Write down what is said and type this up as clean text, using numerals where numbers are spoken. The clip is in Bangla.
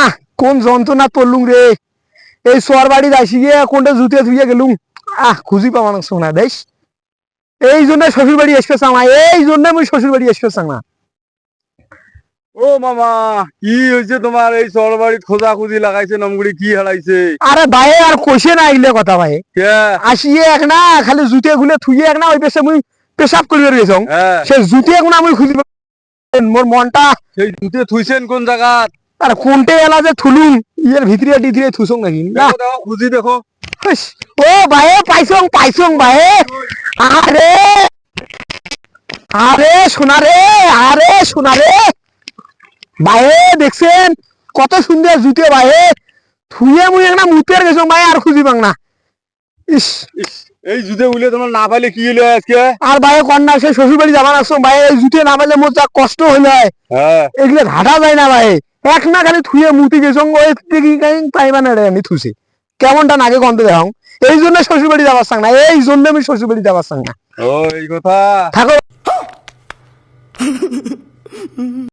আহ কোন যন্ত্রণা পড়লুম রে, এই সোয়ার বাড়ি আসি গিয়ে কোনটা জুতে ধুয়ে গেলুম। খুঁজি পাওয়া না শোনা দেশ, এই জন্য শ্বশুর বাড়ি আসতে চাও না, এই জন্য আমি শ্বশুর বাড়ি আসতে চাও না। ও মামা, কি হয়েছে তোমার? এই চর বাড়িত খোঁজা খুঁজি লাগাইছে, নমগুড়ি কি হারাইছে? আরে ভাই আর কইছে না আইলে কথা ভাই, কে? আসিয়ে এক না খালি জুতে খুলে থুয়ে এক না ওই পেছে মুই পেশাব করিবার গেছং, হ্যাঁ, সে জুতে এখন আমি খুঁজি মোর মনটা। সেই জুতে থুইছেন কোন জায়গাত? আর কোনটে এলা যে থুলুম ইয়ের ভিতরে ডিতরে থুসং নাকি না। দেখো দেখো, খুঁজি দেখো। ইস, ও ভাই পাইছং পাইছং ভাই। আরে আরে সোনা রে, আরে সোনা রে ভাই, দেখছেন কত সুন্দর জুতে ভাই, থুয়ে মুই একটা মুতের গেছং ভাই, আর খুঁজি পাং না। ইস, ইস, এই জুতে উলে তোমার না পাইলে কি হলো আজকে? আর ভাই কন্যা সে শ্বশুর বাড়ি যাবার আসছো ভাই, এই জুতে না পাইলে মোর যা কষ্ট হইল হ্যাঁ, এগুলো ঘাটা যায় না ভাই। এক না খালি থুয়ে মুতি গেছং, ওই থেকে পাইবা না রে আমি থুছি কেমনটা নাগে গন্ধ দেখাও। এই জন্য শ্বশুর বাড়ি যাবার চাং না, এই জন্য আমি শ্বশুর বাড়ি যাবার চাং না। ও এই কথা। থাকো।